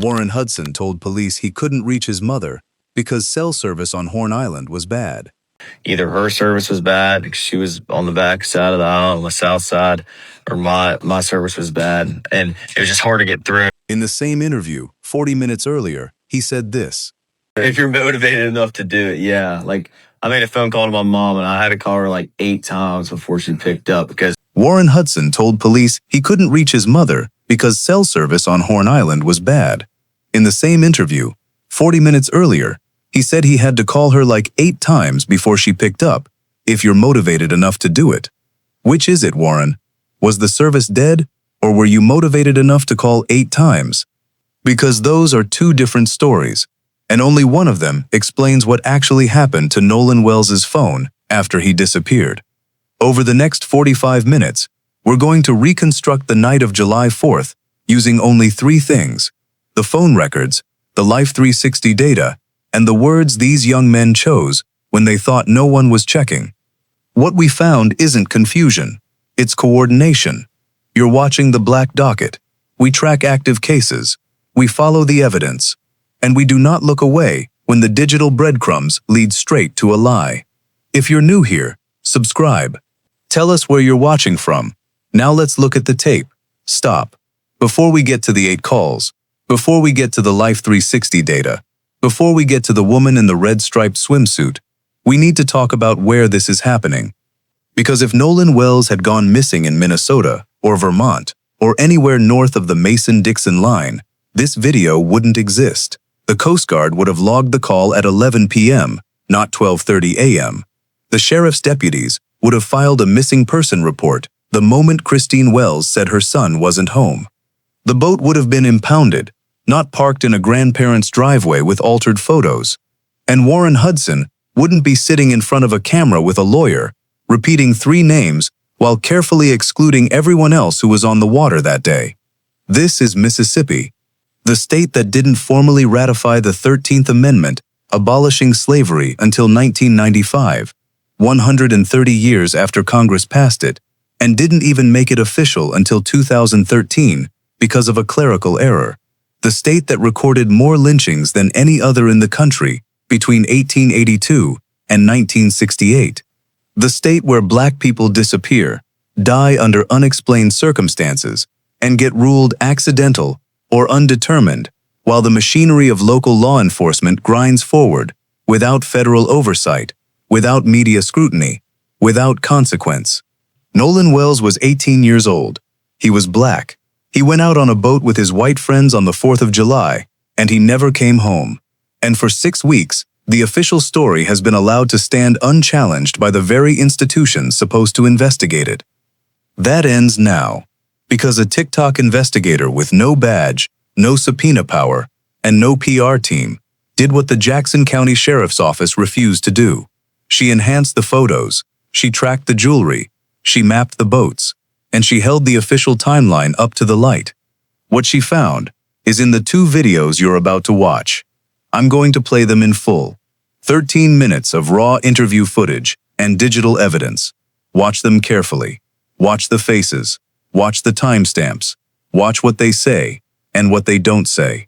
Warren Hudson told police he couldn't reach his mother because cell service on Horn Island was bad. Either her service was bad because she was on the back side of the aisle, on the south side, or my service was bad, and it was just hard to get through. In the same interview, 40 minutes earlier, he said this. If you're motivated enough to do it, yeah. Like, I made a phone call to my mom, and I had to call her like 8 times before she picked up because Warren Hudson told police he couldn't reach his mother because cell service on Horn Island was bad. In the same interview, 40 minutes earlier, he said he had to call her like 8 times before she picked up, if you're motivated enough to do it. Which is it, Warren? Was the service dead, or were you motivated enough to call 8 times? Because those are 2 different stories, and only one of them explains what actually happened to Nolan Wells's phone after he disappeared. Over the next 45 minutes, we're going to reconstruct the night of July 4th using only 3 things: the phone records, the Life 360 data, and the words these young men chose when they thought no one was checking. What we found isn't confusion, it's coordination. You're watching the Black Docket. We track active cases, we follow the evidence, and we do not look away when the digital breadcrumbs lead straight to a lie. If you're new here, subscribe. Tell us where you're watching from. Now let's look at the tape. Stop. Before we get to the 8 calls, before we get to the Life 360 data, before we get to the woman in the red striped swimsuit, we need to talk about where this is happening. Because if Nolan Wells had gone missing in Minnesota or Vermont or anywhere north of the Mason-Dixon line, this video wouldn't exist. The Coast Guard would have logged the call at 11 p.m., not 12:30 a.m. The sheriff's deputies would have filed a missing person report the moment Christine Wells said her son wasn't home. The boat would have been impounded, not parked in a grandparent's driveway with altered photos. And Warren Hudson wouldn't be sitting in front of a camera with a lawyer, repeating 3 names while carefully excluding everyone else who was on the water that day. This is Mississippi, the state that didn't formally ratify the 13th Amendment, abolishing slavery until 1995, 130 years after Congress passed it, and didn't even make it official until 2013 because of a clerical error. The state that recorded more lynchings than any other in the country between 1882 and 1968. The state where Black people disappear, die under unexplained circumstances, and get ruled accidental or undetermined, while the machinery of local law enforcement grinds forward, without federal oversight, without media scrutiny, without consequence. Nolan Wells was 18 years old. He was Black. He went out on a boat with his white friends on the 4th of July, and he never came home. And for 6 weeks, the official story has been allowed to stand unchallenged by the very institutions supposed to investigate it. That ends now, because a TikTok investigator with no badge, no subpoena power, and no PR team did what the Jackson County Sheriff's Office refused to do. She enhanced the photos, she tracked the jewelry, she mapped the boats, and she held the official timeline up to the light. What she found is in the 2 videos you're about to watch. I'm going to play them in full. 13 minutes of raw interview footage and digital evidence. Watch them carefully. Watch the faces. Watch the timestamps. Watch what they say and what they don't say.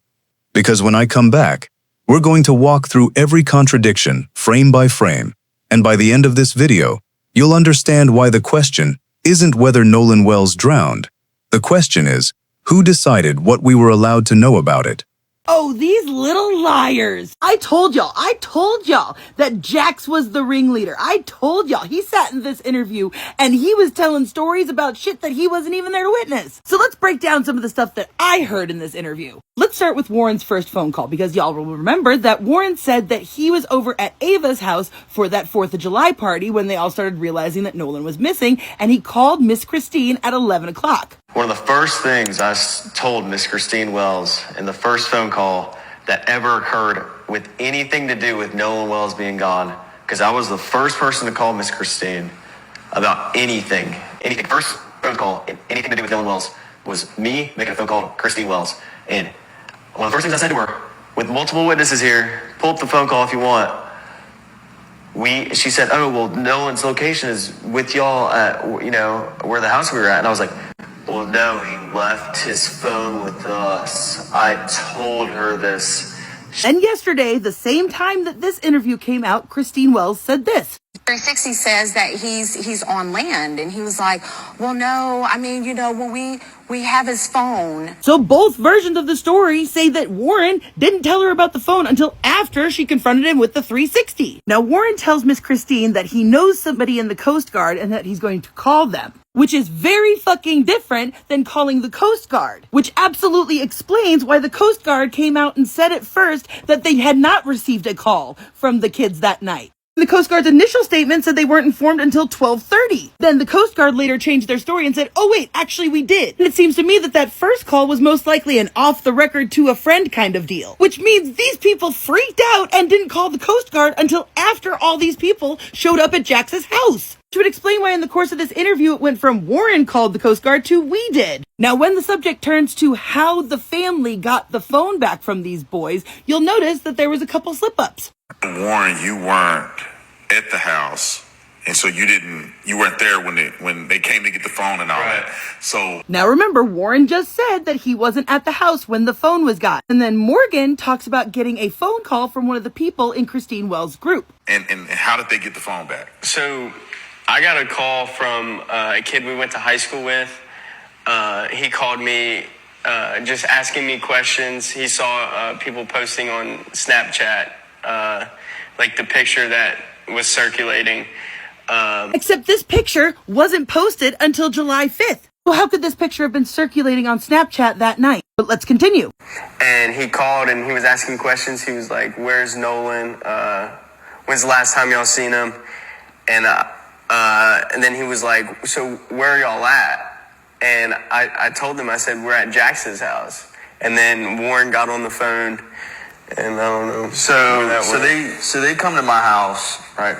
Because when I come back, we're going to walk through every contradiction, frame by frame, and by the end of this video, you'll understand why the question isn't whether Nolan Wells drowned. The question is, who decided what we were allowed to know about it? Oh, these little liars. I told y'all that Jax was the ringleader. I told y'all. He sat in this interview and he was telling stories about shit that he wasn't even there to witness. So let's break down some of the stuff that I heard in this interview. Let's start with Warren's first phone call, because y'all will remember that Warren said that he was over at Ava's house for that 4th of July party when they all started realizing that Nolan was missing, and he called Miss Christine at 11 o'clock. one of the first things I told Miss Christine Wells in the first phone call that ever occurred with anything to do with Nolan Wells being gone, because I was the first person to call Miss Christine about anything. First phone call, anything to do with Nolan Wells, was me making a phone call to Christine Wells. And one of the first things I said to her, with multiple witnesses here, pull up the phone call if you want. She said, oh, well, Nolan's location is with y'all at, where the house we were at. And I was like, well, Well, no, he left his phone with us. I told her this. And yesterday, the same time that this interview came out, Christine Wells said this. 360 says that he's on land, and he was like, well, no, I mean, you know, well, we have his phone. So both versions of the story say that Warren didn't tell her about the phone until after she confronted him with the 360. Now, Warren tells Miss Christine that he knows somebody in the Coast Guard and that he's going to call them, which is very fucking different than calling the Coast Guard, which absolutely explains why the Coast Guard came out and said at first that they had not received a call from the kids that night. The Coast Guard's initial statement said they weren't informed until 12:30. Then the Coast Guard later changed their story and said, oh wait, actually we did. And it seems to me that that first call was most likely an off the record to a friend kind of deal, which means these people freaked out and didn't call the Coast Guard until after all these people showed up at Jax's house. Which would explain why in the course of this interview it went from Warren called the Coast Guard to we did. Now when the subject turns to how the family got the phone back from these boys, you'll notice that there was a couple slip-ups. Warren, you weren't at the house, and so you weren't there when they came to get the phone and all that. So now remember, Warren just said that he wasn't at the house when the phone was got. And then Morgan talks about getting a phone call from one of the people in Christine Wells' group. And how did they get the phone back? So I got a call from a kid we went to high school with. He called me just asking me questions. He saw people posting on Snapchat, like the picture that was circulating. Except this picture wasn't posted until July 5th. So how could this picture have been circulating on Snapchat that night? But let's continue. And he called and he was asking questions. He was like, where's Nolan? When's the last time y'all seen him? And then he was like, so where are y'all at? And I told him, I said, we're at Jax's house. And then Warren got on the phone, and I don't know. So they come to my house, right?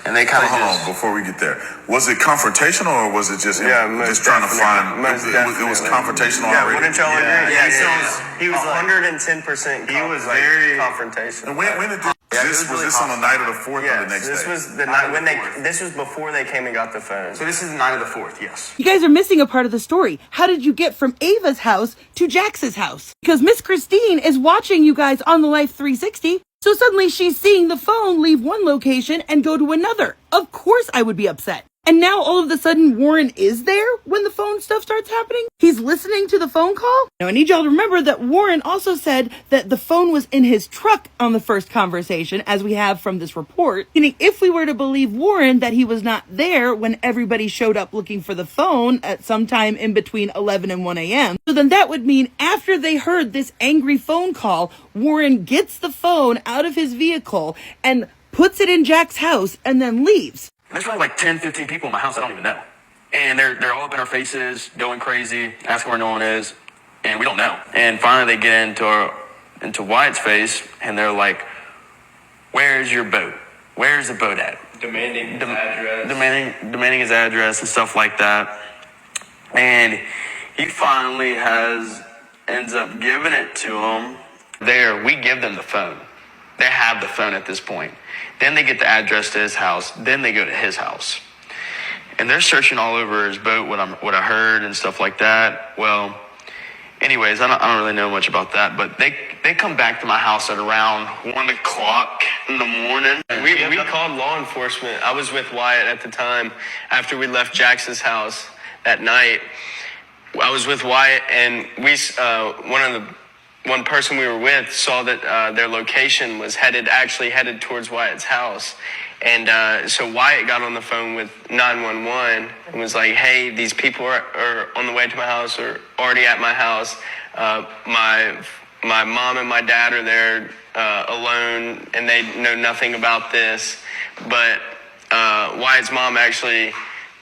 And they kind of hold on before we get there. Was it confrontational or was it just just trying to find? It was confrontational already. Wouldn't y'all agree? Yeah, he was 110%. He was very confrontational. And when did this was this on the night of the 4th or the next day? This was the night when this was before they came and got the phone. So this is the night of the 4th, yes. You guys are missing a part of the story. How did you get from Ava's house to Jax's house? Because Miss Christine is watching you guys on the Life 360. So suddenly she's seeing the phone leave one location and go to another. Of course I would be upset. And now all of a sudden Warren is there when the phone stuff starts happening? He's listening to the phone call? Now I need y'all to remember that Warren also said that the phone was in his truck on the first conversation, as we have from this report. Meaning if we were to believe Warren that he was not there when everybody showed up looking for the phone at some time in between 11 and 1 a.m., so then that would mean after they heard this angry phone call, Warren gets the phone out of his vehicle and puts it in Jack's house and then leaves. There's probably like 10, 15 people in my house I don't even know. And they're all up in our faces, going crazy, asking where Nolan is, and we don't know. And finally they get into Wyatt's face, and they're like, where's your boat? Where's the boat at? Demanding his address. Demanding his address and stuff like that. And he finally ends up giving it to him. We give them the phone. They have the phone at this point. Then they get the address to his house. Then they go to his house. And they're searching all over his boat, what I heard and stuff like that. Well, anyways, I don't really know much about that. But they come back to my house at around 1 o'clock in the morning. We called law enforcement. I was with Wyatt at the time after we left Jax's house that night. I was with Wyatt, and one person we were with saw that their location was headed towards Wyatt's house. And so Wyatt got on the phone with 911 and was like, hey, these people are on the way to my house or already at my house. My mom and my dad are there alone, and they know nothing about this. But Wyatt's mom actually,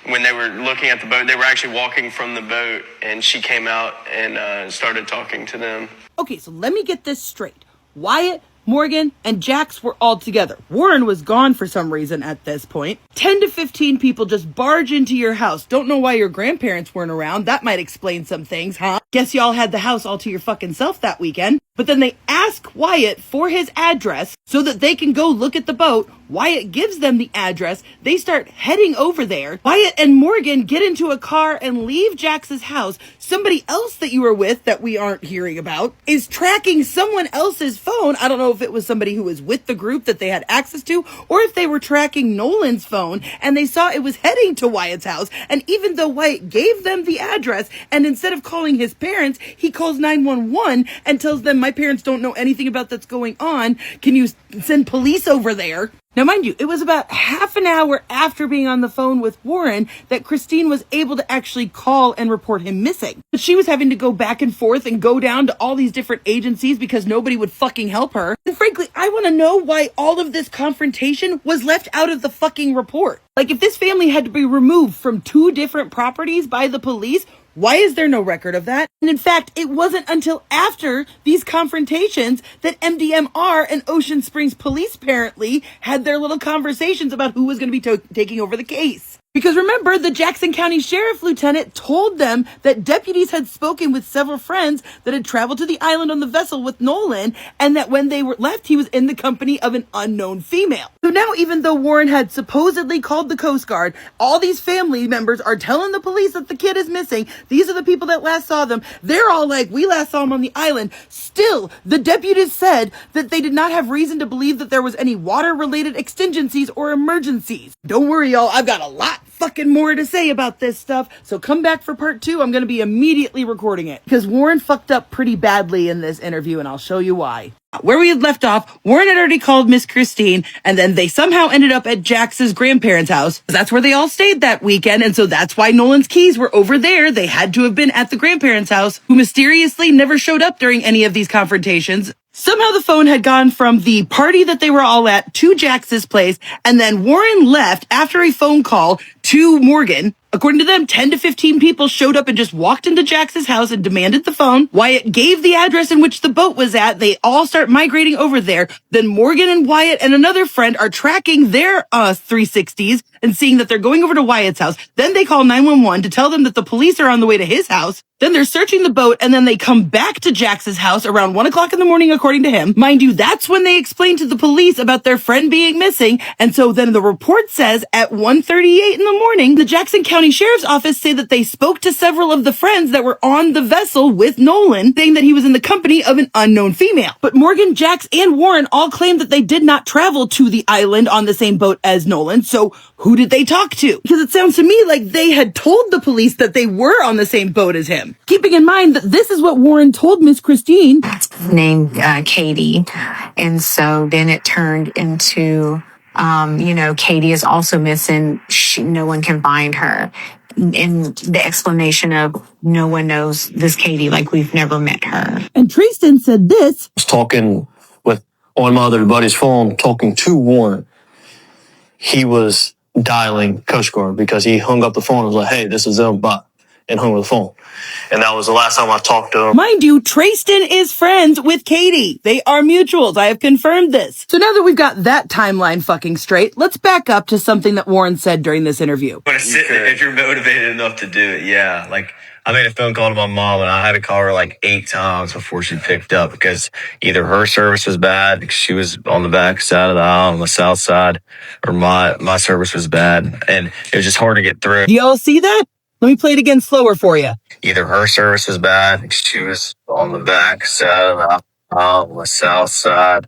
when they were looking at the boat, they were actually walking from the boat, and she came out and started talking to them. Okay, so let me get this straight. Wyatt, Morgan, and Jax were all together. Warren was gone for some reason at this point. 10 to 15 people just barge into your house. Don't know why your grandparents weren't around. That might explain some things, huh? Guess y'all had the house all to your fucking self that weekend. But then they ask Wyatt for his address so that they can go look at the boat. Wyatt gives them the address. They start heading over there. Wyatt and Morgan get into a car and leave Jax's house somebody else that you were with that we aren't hearing about is tracking someone else's phone. I don't know if it was somebody who was with the group that they had access to, or if they were tracking Nolan's phone and they saw it was heading to Wyatt's house. And even though Wyatt gave them the address, and instead of calling his parents, he calls 911 and tells them, my parents don't know anything about that's going on. Can you send police over there? Now, mind you, it was about half an hour after being on the phone with Warren that Christine was able to actually call and report him missing. But she was having to go back and forth and go down to all these different agencies because nobody would fucking help her. And frankly, I want to know why all of this confrontation was left out of the fucking report. Like, if this family had to be removed from 2 different properties by the police, why is there no record of that? And in fact, it wasn't until after these confrontations that MDMR and Ocean Springs Police apparently had their little conversations about who was going to be taking over the case. Because remember, the Jackson County Sheriff Lieutenant told them that deputies had spoken with several friends that had traveled to the island on the vessel with Nolan, and that when they were left, he was in the company of an unknown female. So now, even though Warren had supposedly called the Coast Guard, all these family members are telling the police that the kid is missing. These are the people that last saw them. They're all like, we last saw him on the island. Still, the deputies said that they did not have reason to believe that there was any water-related exigencies or emergencies. Don't worry, y'all. I've got a lot fucking more to say about this stuff, so come back for part 2. I'm going to be immediately recording it because Warren fucked up pretty badly in this interview, and I'll show you why. Where we had left off, Warren had already called Miss Christine, and then they somehow ended up at Jax's grandparents' house. That's where they all stayed that weekend, and so that's why Nolan's keys were over there. They had to have been at the grandparents' house, who mysteriously never showed up during any of these confrontations. Somehow the phone had gone from the party that they were all at to Jax's place, and then Warren left after a phone call to Morgan. According to them, 10 to 15 people showed up and just walked into Jax's house and demanded the phone. Wyatt gave the address in which the boat was at. They all start migrating over there. Then Morgan and Wyatt and another friend are tracking their 360s and seeing that they're going over to Wyatt's house. Then they call 911 to tell them that the police are on the way to his house. Then they're searching the boat, and then they come back to Jax's house around 1 o'clock in the morning, according to him. Mind you, that's when they explain to the police about their friend being missing. And so then the report says at 1:38 in the morning, the Jackson County Sheriff's Office say that they spoke to several of the friends that were on the vessel with Nolan, saying that he was in the company of an unknown female. But Morgan, Jax, and Warren all claimed that they did not travel to the island on the same boat as Nolan. So who did they talk to? Because it sounds to me like they had told the police that they were on the same boat as him. Keeping in mind that this is what Warren told Miss Christine. Named Katie. And so then it turned into, Katie is also missing. No one can find her. And the explanation of no one knows this Katie, like we've never met her. And Tristan said this. I was talking on my other buddy's phone, talking to Warren. He was dialing Coast Guard because he hung up the phone and was like, hey, this is them, bye, and hung up the phone. And that was the last time I talked to him. Mind you, Tristan is friends with Katie. They are mutuals. I have confirmed this. So now that we've got that timeline fucking straight, let's back up to something that Warren said during this interview. If you're motivated enough to do it, yeah. Like, I made a phone call to my mom, and I had to call her like 8 times before she picked up because either her service was bad because she was on the back side of the aisle on the south side, or my service was bad, and it was just hard to get through. Do y'all see that? Let me play it again slower for you. Either her service was bad because she was on the back side of the aisle on the south side,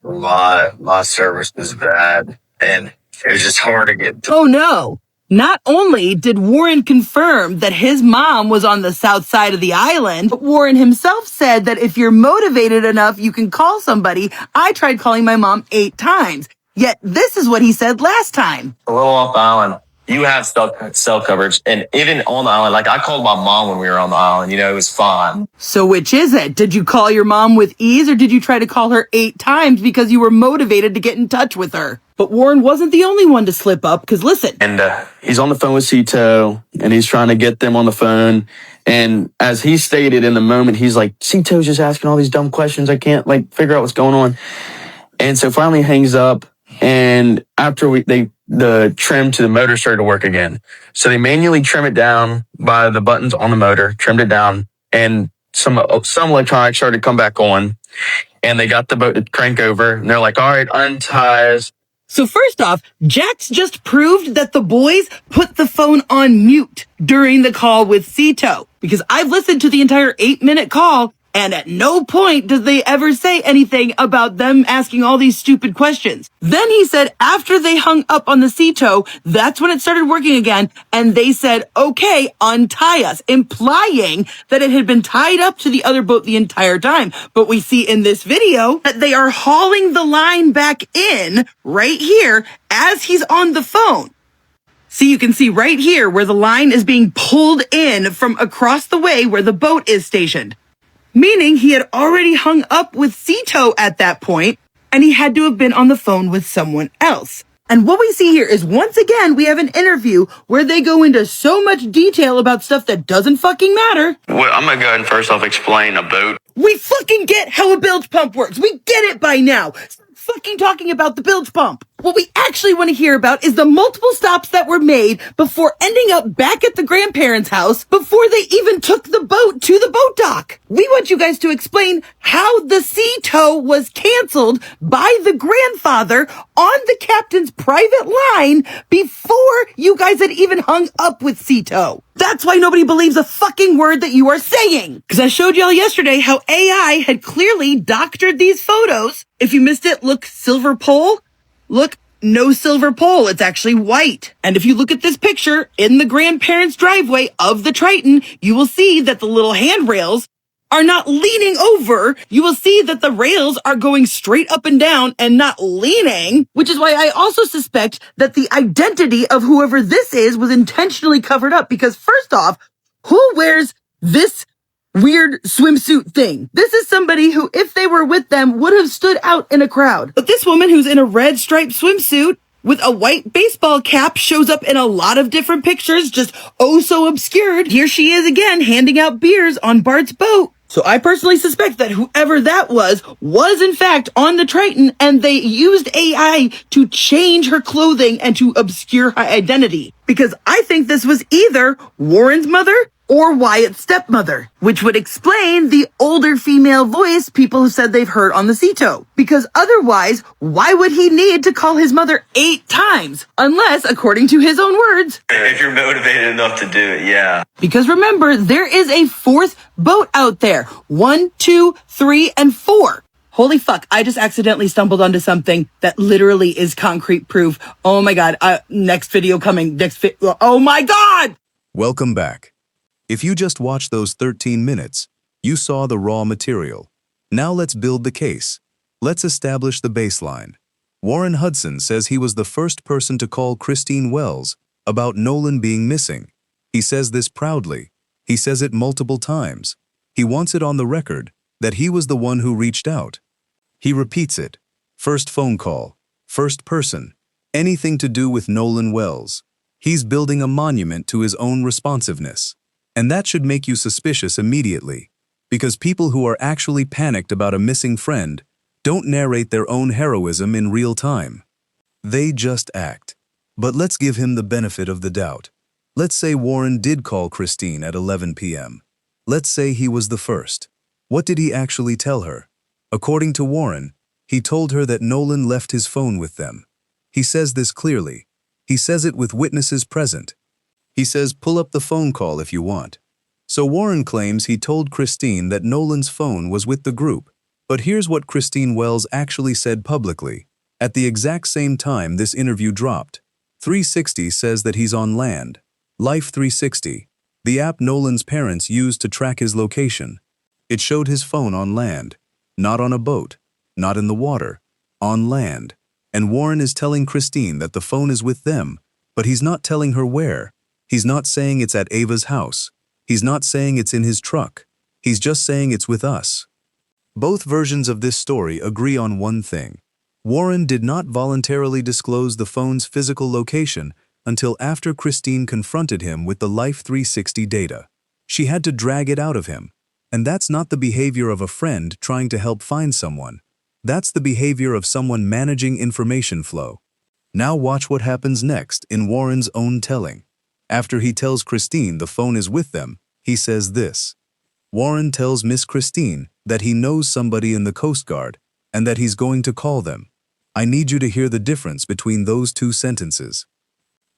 or my service was bad, and it was just hard to get through. Oh no. Not only did Warren confirm that his mom was on the south side of the island, but Warren himself said that if you're motivated enough, you can call somebody. I tried calling my mom 8 times. Yet this is what he said last time. A little off the island, you have cell coverage. And even on the island, like I called my mom when we were on the island, it was fine. So which is it? Did you call your mom with ease, or did you try to call her 8 times because you were motivated to get in touch with her? But Warren wasn't the only one to slip up, because listen. And he's on the phone with Cito, and he's trying to get them on the phone. And as he stated in the moment, he's like, Cito's just asking all these dumb questions. I can't figure out what's going on. And so finally hangs up. And after the trim to the motor started to work again. So they manually trim it down by the buttons on the motor, trimmed it down, and some electronics started to come back on. And they got the boat to crank over, and they're like, all right, unties So first off, Jax just proved that the boys put the phone on mute during the call with Cito. Because I've listened to the entire 8-minute call, and at no point does they ever say anything about them asking all these stupid questions. Then he said after they hung up on the Cito, that's when it started working again, and they said, okay, untie us, implying that it had been tied up to the other boat the entire time. But we see in this video that they are hauling the line back in right here as he's on the phone. See, you can see right here where the line is being pulled in from across the way where the boat is stationed. Meaning he had already hung up with Cito at that point, and he had to have been on the phone with someone else. And what we see here is, once again, we have an interview where they go into so much detail about stuff that doesn't fucking matter. Well, I'm gonna go ahead and first off explain a boat. We fucking get how a bilge pump works. We get it by now. Stop fucking talking about the bilge pump. What we actually want to hear about is the multiple stops that were made before ending up back at the grandparents' house before they even took the boat to the boat dock. We want you guys to explain how the Cito was canceled by the grandfather on the captain's private line before you guys had even hung up with Cito. That's why nobody believes a fucking word that you are saying. Because I showed y'all yesterday how AI had clearly doctored these photos. If you missed it, look, silver pole. Look, no silver pole. It's actually white. And if you look at this picture in the grandparents' driveway of the Triton, you will see that the little handrails are not leaning over. You will see that the rails are going straight up and down and not leaning, which is why I also suspect that the identity of whoever this is was intentionally covered up. Because first off, who wears this weird swimsuit thing? This is somebody who, if they were with them, would have stood out in a crowd. But this woman who's in a red striped swimsuit with a white baseball cap shows up in a lot of different pictures, just oh so obscured. Here she is again, handing out beers on Bart's boat. So I personally suspect that whoever that was in fact on the Triton, and they used AI to change her clothing and to obscure her identity. Because I think this was either Warren's mother or Wyatt's stepmother, which would explain the older female voice people have said they've heard on the Cito. Because otherwise, why would he need to call his mother 8 times? Unless, according to his own words, If you're motivated enough to do it, yeah. because remember, there is a 4th boat out there. 1, 2, 3, and 4. Holy fuck, I just accidentally stumbled onto something that literally is concrete proof. Oh my god, next video coming, oh my god! Welcome back. If you just watched those 13 minutes, you saw the raw material. Now let's build the case. Let's establish the baseline. Warren Hudson says he was the first person to call Christine Wells about Nolan being missing. He says this proudly. He says it multiple times. He wants it on the record that he was the one who reached out. He repeats it. First phone call. First person. Anything to do with Nolan Wells. He's building a monument to his own responsiveness. And that should make you suspicious immediately, because people who are actually panicked about a missing friend don't narrate their own heroism in real time. They just act. But let's give him the benefit of the doubt. Let's say Warren did call Christine at 11 p.m. Let's say he was the first. What did he actually tell her? According to Warren, he told her that Nolan left his phone with them. He says this clearly. He says it with witnesses present. He says, pull up the phone call if you want. So Warren claims he told Christine that Nolan's phone was with the group. But here's what Christine Wells actually said publicly. At the exact same time this interview dropped, 360 says that he's on land. Life 360, the app Nolan's parents used to track his location. It showed his phone on land, not on a boat, not in the water, on land. And Warren is telling Christine that the phone is with them, but he's not telling her where. He's not saying it's at Ava's house. He's not saying it's in his truck. He's just saying it's with us. Both versions of this story agree on one thing. Warren did not voluntarily disclose the phone's physical location until after Christine confronted him with the Life 360 data. She had to drag it out of him. And that's not the behavior of a friend trying to help find someone. That's the behavior of someone managing information flow. Now watch what happens next in Warren's own telling. After he tells Christine the phone is with them, he says this. Warren tells Miss Christine that he knows somebody in the Coast Guard and that he's going to call them. I need you to hear the difference between those two sentences.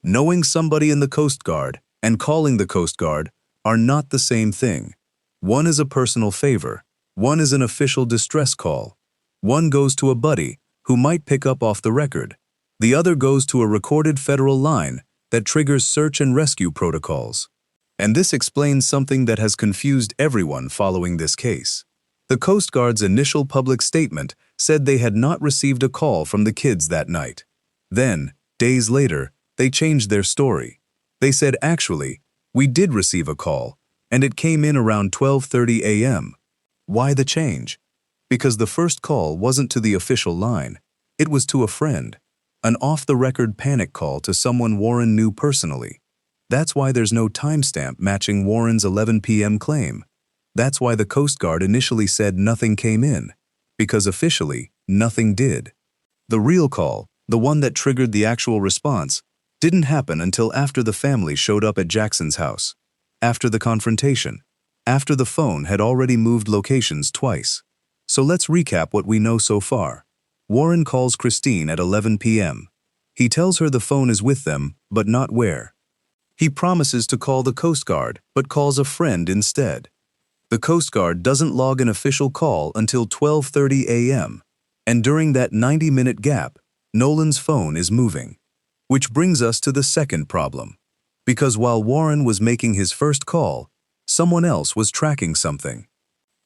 Knowing somebody in the Coast Guard and calling the Coast Guard are not the same thing. One is a personal favor. One is an official distress call. One goes to a buddy who might pick up off the record. The other goes to a recorded federal line that triggers search and rescue protocols. And this explains something that has confused everyone following this case. The Coast Guard's initial public statement said they had not received a call from the kids that night. Then, days later, they changed their story. They said, actually, we did receive a call, and it came in around 12:30 a.m. Why the change? Because the first call wasn't to the official line. It was to a friend, an off-the-record panic call to someone Warren knew personally. That's why there's no timestamp matching Warren's 11 p.m. claim. That's why the Coast Guard initially said nothing came in, because officially, nothing did. The real call, the one that triggered the actual response, didn't happen until after the family showed up at Jackson's house, after the confrontation, after the phone had already moved locations twice. So let's recap what we know so far. Warren calls Christine at 11 p.m. He tells her the phone is with them, but not where. He promises to call the Coast Guard, but calls a friend instead. The Coast Guard doesn't log an official call until 12:30 a.m., and during that 90-minute gap, Nolan's phone is moving. Which brings us to the second problem. Because while Warren was making his first call, someone else was tracking something.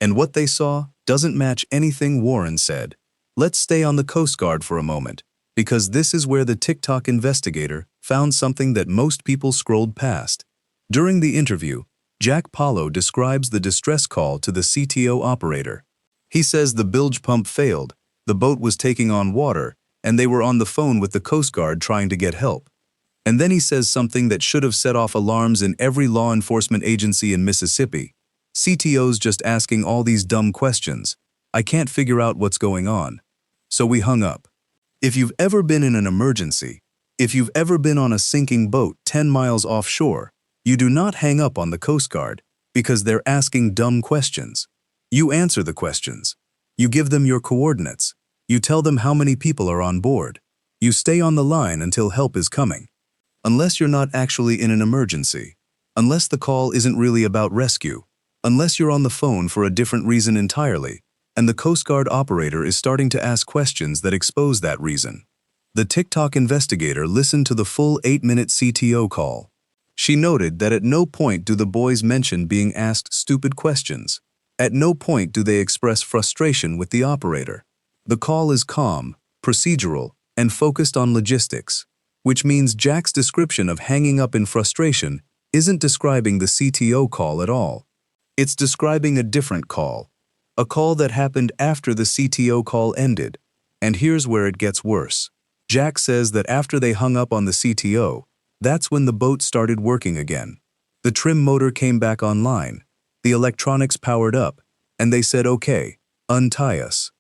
And what they saw doesn't match anything Warren said. Let's stay on the Coast Guard for a moment, because this is where the TikTok investigator found something that most people scrolled past. During the interview, Jack Paulo describes the distress call to the CTO operator. He says the bilge pump failed, the boat was taking on water, and they were on the phone with the Coast Guard trying to get help. And then he says something that should have set off alarms in every law enforcement agency in Mississippi. CTO's just asking all these dumb questions. I can't figure out what's going on. So we hung up. If you've ever been in an emergency, if you've ever been on a sinking boat 10 miles offshore, you do not hang up on the Coast Guard because they're asking dumb questions. You answer the questions. You give them your coordinates. You tell them how many people are on board. You stay on the line until help is coming. Unless you're not actually in an emergency, unless the call isn't really about rescue, unless you're on the phone for a different reason entirely, and the Coast Guard operator is starting to ask questions that expose that reason. The TikTok investigator listened to the full 8-minute CTO call. She noted that at no point do the boys mention being asked stupid questions. At no point do they express frustration with the operator. The call is calm, procedural, and focused on logistics, which means Jack's description of hanging up in frustration isn't describing the CTO call at all. It's describing a different call, a call that happened after the CTO call ended. And here's where it gets worse. Jack says that after they hung up on the CTO, that's when the boat started working again. The trim motor came back online, the electronics powered up, and they said, okay, untie us,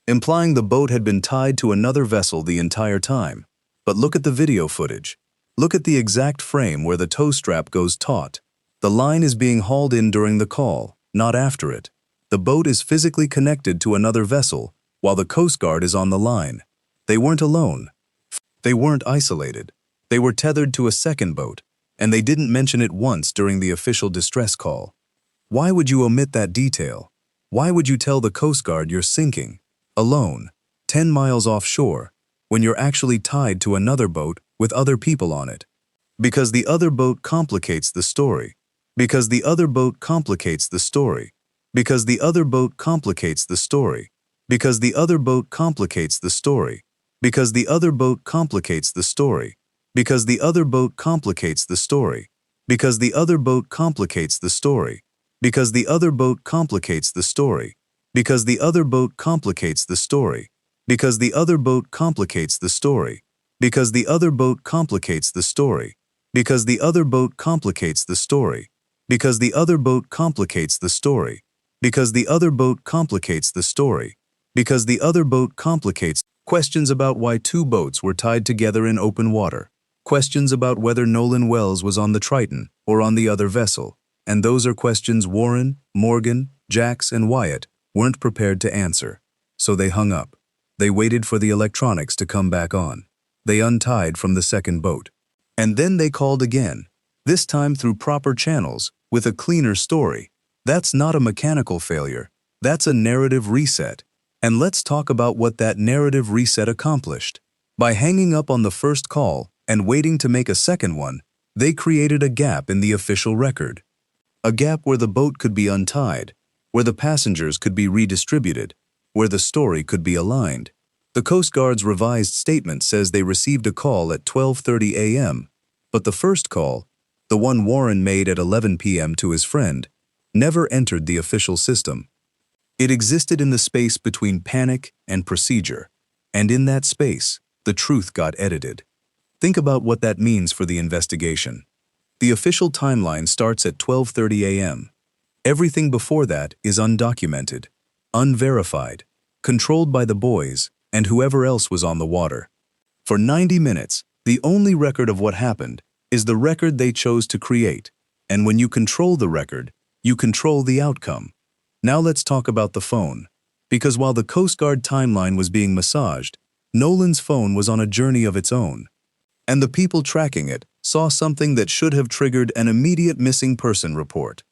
implying the boat had been tied to another vessel the entire time. But look at the video footage. Look at the exact frame where the tow strap goes taut. The line is being hauled in during the call, not after it. The boat is physically connected to another vessel, while the Coast Guard is on the line. They weren't alone. They weren't isolated. They were tethered to a second boat, and they didn't mention it once during the official distress call. Why would you omit that detail? Why would you tell the Coast Guard you're sinking, alone, 10 miles offshore, when you're actually tied to another boat with other people on it? Because the other boat complicates the story. Because the other boat complicates the story. Because the other boat complicates the story. Because the other boat complicates the story. Because the other boat complicates the story. Because the other boat complicates the story. Because the other boat complicates the story. Because the other boat complicates the story. Because the other boat complicates the story. Because the other boat complicates the story. Because the other boat complicates the story. Because the other boat complicates the story. Because the other boat complicates the story. Because the other boat complicates the story. Because the other boat complicates questions about why two boats were tied together in open water. Questions about whether Nolan Wells was on the Triton or on the other vessel. And those are questions Warren, Morgan, Jax, and Wyatt weren't prepared to answer. So they hung up. They waited for the electronics to come back on. They untied from the second boat. And then they called again, this time through proper channels, with a cleaner story. That's not a mechanical failure. That's a narrative reset. And let's talk about what that narrative reset accomplished. By hanging up on the first call and waiting to make a second one, they created a gap in the official record. A gap where the boat could be untied, where the passengers could be redistributed, where the story could be aligned. The Coast Guard's revised statement says they received a call at 12:30 a.m., but the first call, the one Warren made at 11 p.m. to his friend, never entered the official system. It existed in the space between panic and procedure, and in that space, the truth got edited. Think about what that means for the investigation. The official timeline starts at 12:30 a.m. Everything before that is undocumented, unverified, controlled by the boys and whoever else was on the water. For 90 minutes, the only record of what happened is the record they chose to create, and when you control the record, you control the outcome. Now let's talk about the phone, because while the Coast Guard timeline was being massaged, Nolan's phone was on a journey of its own. And the people tracking it saw something that should have triggered an immediate missing person report.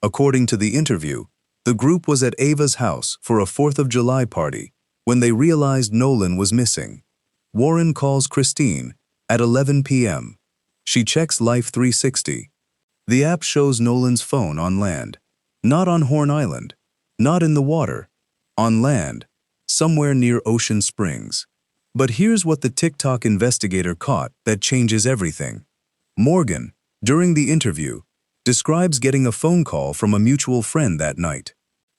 According to the interview, the group was at Ava's house for a 4th of July party when they realized Nolan was missing. Warren calls Christine at 11 p.m. She checks Life 360. The app shows Nolan's phone on land, not on Horn Island, not in the water, on land, somewhere near Ocean Springs. But here's what the TikTok investigator caught that changes everything. Morgan, during the interview, describes getting a phone call from a mutual friend that night.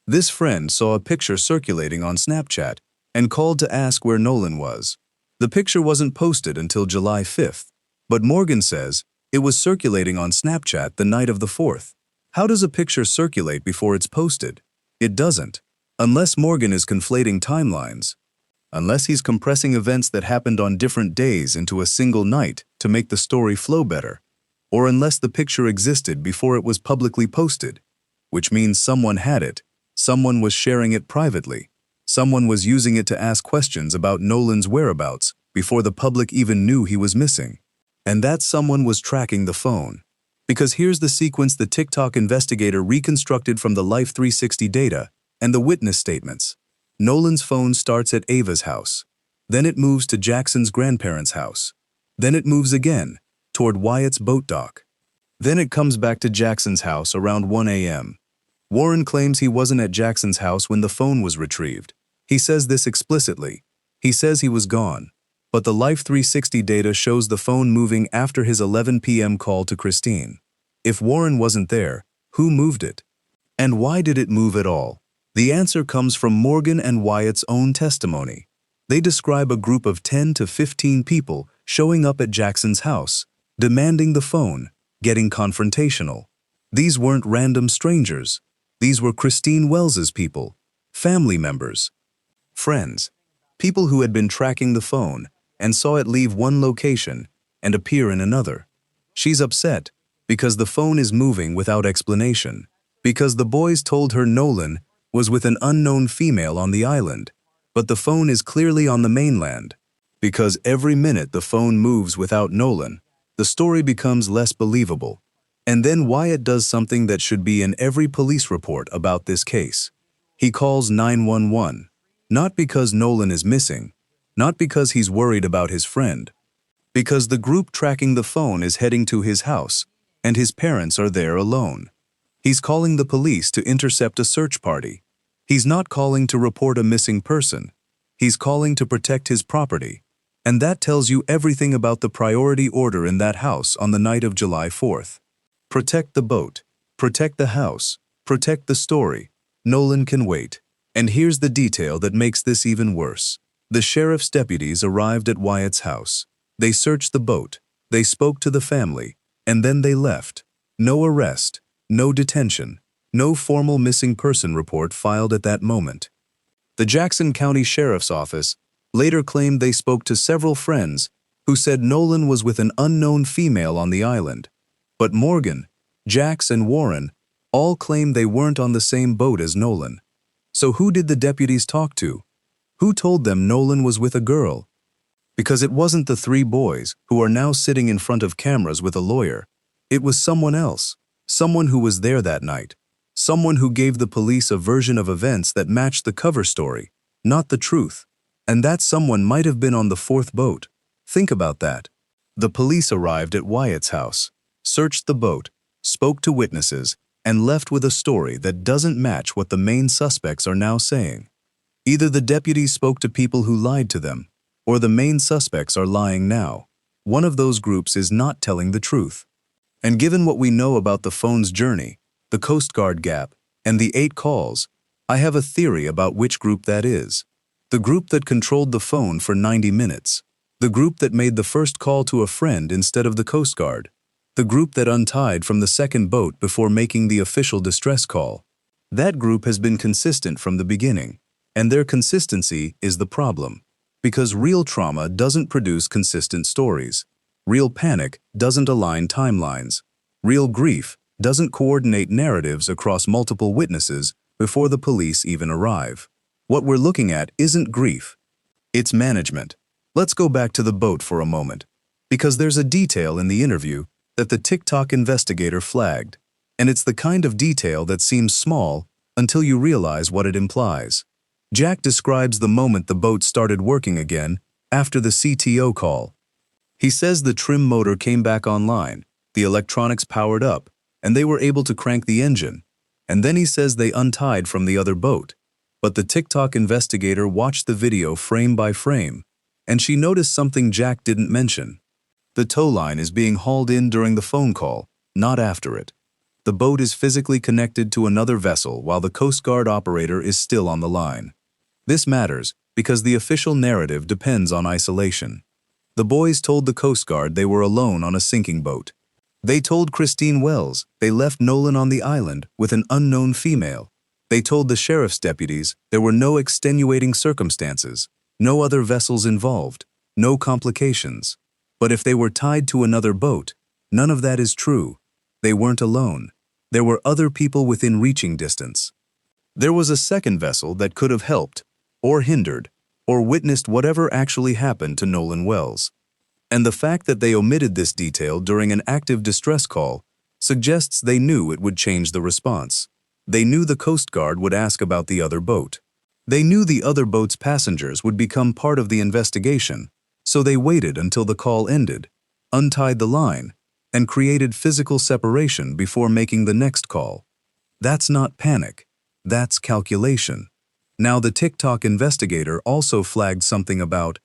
This friend saw a picture circulating on Snapchat and called to ask where Nolan was. The picture wasn't posted until July 5th, but Morgan says it was circulating on Snapchat the night of the 4th. How does a picture circulate before it's posted? It doesn't, unless Morgan is conflating timelines. Unless he's compressing events that happened on different days into a single night to make the story flow better, or unless the picture existed before it was publicly posted, which means someone had it, someone was sharing it privately, someone was using it to ask questions about Nolan's whereabouts before the public even knew he was missing. And that someone was tracking the phone. Because here's the sequence the TikTok investigator reconstructed from the Life 360 data and the witness statements. Nolan's phone starts at Ava's house. Then it moves to Jackson's grandparents' house. Then it moves again toward Wyatt's boat dock. Then it comes back to Jackson's house around 1 a.m. Warren claims he wasn't at Jackson's house when the phone was retrieved. He says this explicitly. He says he was gone. But the Life 360 data shows the phone moving after his 11 p.m. call to Christine. If Warren wasn't there, who moved it? And why did it move at all? The answer comes from Morgan and Wyatt's own testimony. They describe a group of 10 to 15 people showing up at Jackson's house, demanding the phone, getting confrontational. These weren't random strangers. These were Christine Wells's people, family members, friends, people who had been tracking the phone and saw it leave one location and appear in another. She's upset because the phone is moving without explanation, because the boys told her Nolan was with an unknown female on the island, but the phone is clearly on the mainland. Because every minute the phone moves without Nolan, the story becomes less believable. And then Wyatt does something that should be in every police report about this case. He calls 911, not because Nolan is missing, not because he's worried about his friend, because the group tracking the phone is heading to his house, and his parents are there alone. He's calling the police to intercept a search party. He's not calling to report a missing person. He's calling to protect his property. And that tells you everything about the priority order in that house on the night of July 4th. Protect the boat. Protect the house. Protect the story. Nolan can wait. And here's the detail that makes this even worse. The sheriff's deputies arrived at Wyatt's house. They searched the boat. They spoke to the family. And then they left. No arrest. No detention, no formal missing person report filed at that moment. The Jackson County Sheriff's Office later claimed they spoke to several friends who said Nolan was with an unknown female on the island. But Morgan, Jax, and Warren all claimed they weren't on the same boat as Nolan. So who did the deputies talk to? Who told them Nolan was with a girl? Because it wasn't the three boys who are now sitting in front of cameras with a lawyer. It was someone else, someone who was there that night, someone who gave the police a version of events that matched the cover story, not the truth. And that someone might have been on the fourth boat. Think about that. The police arrived at Wyatt's house, searched the boat, spoke to witnesses, and left with a story that doesn't match what the main suspects are now saying. Either the deputies spoke to people who lied to them, or the main suspects are lying now. One of those groups is not telling the truth. And given what we know about the phone's journey, the Coast Guard gap, and the 8 calls, I have a theory about which group that is. The group that controlled the phone for 90 minutes. The group that made the first call to a friend instead of the Coast Guard. The group that untied from the second boat before making the official distress call. That group has been consistent from the beginning, and their consistency is the problem. Because real trauma doesn't produce consistent stories. Real panic doesn't align timelines. Real grief doesn't coordinate narratives across multiple witnesses before the police even arrive. What we're looking at isn't grief. It's management. Let's go back to the boat for a moment, because there's a detail in the interview that the TikTok investigator flagged, and it's the kind of detail that seems small until you realize what it implies. Jack describes the moment the boat started working again after the CTO call. He says the trim motor came back online, the electronics powered up, and they were able to crank the engine. And then he says they untied from the other boat. But the TikTok investigator watched the video frame by frame, and she noticed something Jack didn't mention. The tow line is being hauled in during the phone call, not after it. The boat is physically connected to another vessel while the Coast Guard operator is still on the line. This matters because the official narrative depends on isolation. The boys told the Coast Guard they were alone on a sinking boat. They told Christine Wells they left Nolan on the island with an unknown female. They told the sheriff's deputies there were no extenuating circumstances, no other vessels involved, no complications. But if they were tied to another boat, none of that is true. They weren't alone. There were other people within reaching distance. There was a second vessel that could have helped, or hindered, or witnessed whatever actually happened to Nolan Wells. And the fact that they omitted this detail during an active distress call suggests they knew it would change the response. They knew the Coast Guard would ask about the other boat. They knew the other boat's passengers would become part of the investigation, so they waited until the call ended, untied the line, and created physical separation before making the next call. That's not panic. That's calculation. Now the TikTok investigator also flagged something about